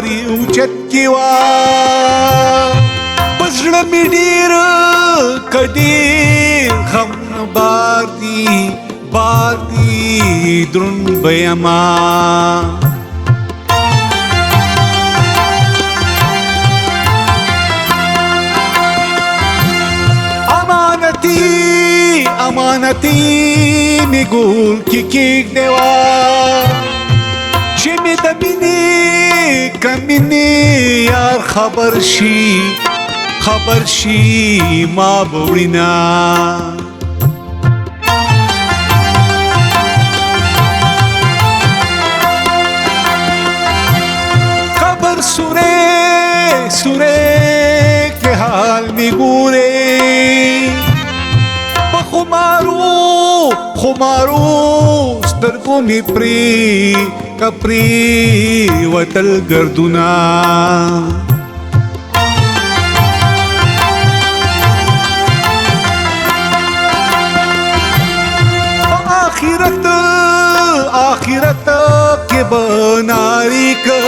لري اوچت کیوا پزړه می ډیر کډیر غم بار دی درون بیما امانتی می ګول کی کېږ دیوا چې می د مینې کمینې یار خبر شي ما بوړینا خبر سورې کے حال می ګورې خمارو سترګو می کپری وتل گردونا آخرت کے بناری کا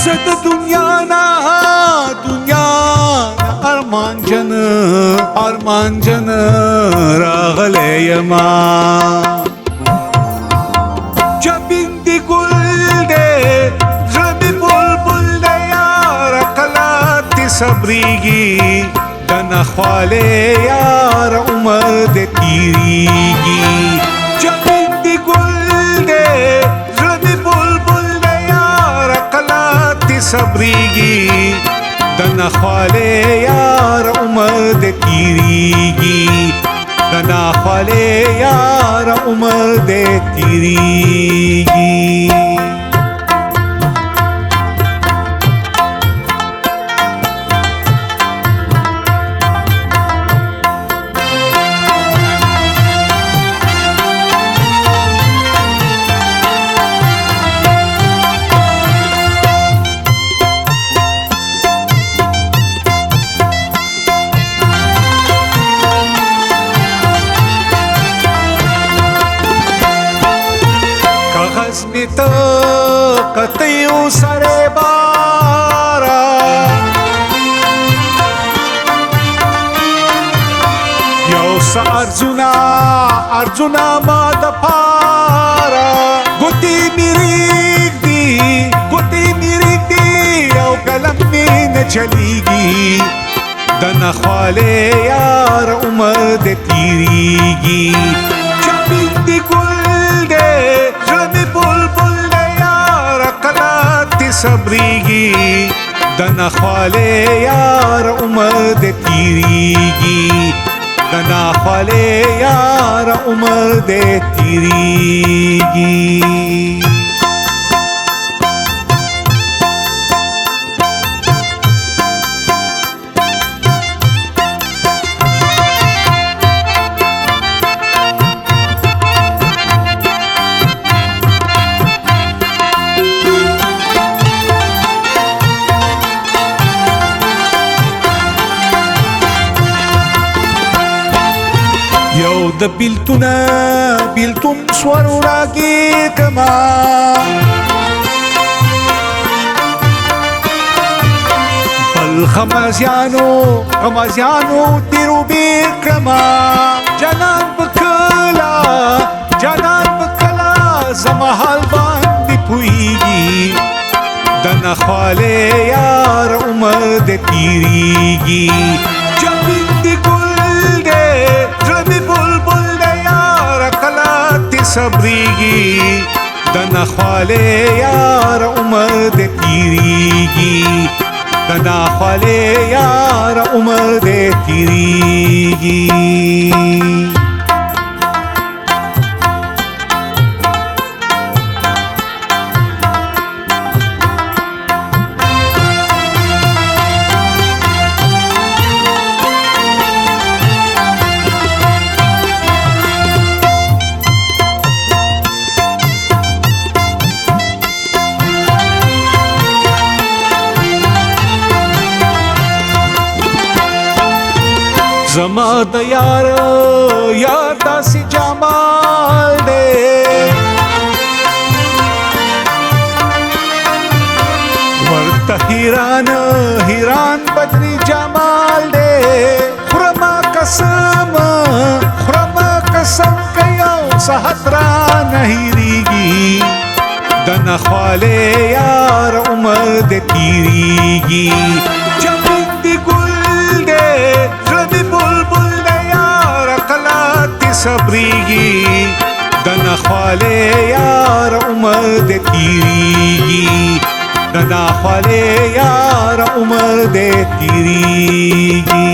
زد دنیا نا ارمان جن راغلے یما جبین دی گل دے غمی بلبل دے یار قلات صبریگی دن خوالے یار عمر دے تیریگی جبین دی گل دے غمی بلبل دے یار قلات صبریگی دن خوالے یار عمر دے تیریگی دن خوالے یار عمر دے تیریگی کتیو سرے بارا یو سا ارجونا ما دپارا گوتی میریک دی یو قلم می نچلیگی دن خوالے یار عمر دے تیریگی جبین دی گل دے غمی بلبل صبریگی دن خوالے یار عمر دے تیریگی دن خوالے یار عمر دے تیریگی د بیلتون سوارو راگیر کما بل خمازیانو تیرو بیر کما جانان بکلا زما حال باندې پویگی دن خوالے یار عمر دے تیریگی جبین دی گل دے غمی بلبل دے یار قلات صبریگی دن خوالے یار عمر دے تیریگی دن خوالے یار عمر دے تیریگی زما د یار داسې جمال دی ورته حیران بدري جمال دی خورما قسم که یو صحت را نهیریږي د نخواله یار عمر د تیریږي جمین دی ګل دی زړه دی بلبل دی یار قلات دی صبریږي د نخواله یار عمر د تیریږي د نخواله یار عمر د تیریږي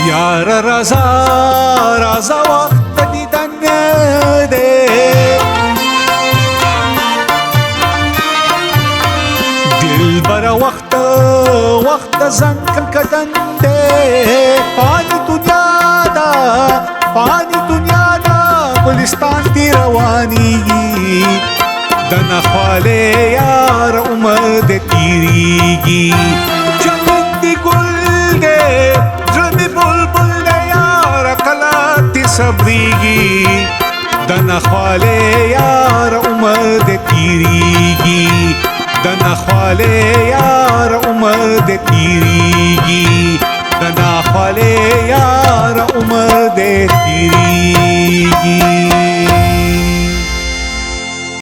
یار رضا وقت دیدن ده دل برا وقت زن کدن ده پانی دنیا دا گلستان تی روانیگی د نخواله یار عمر د تیریگی جمین دی گل ده بلبل د یار قلات صبریږي د نخواله یار عمر د تیریږي د نخواله یار عمر د تیریږي د نخواله یار عمر د تیریږي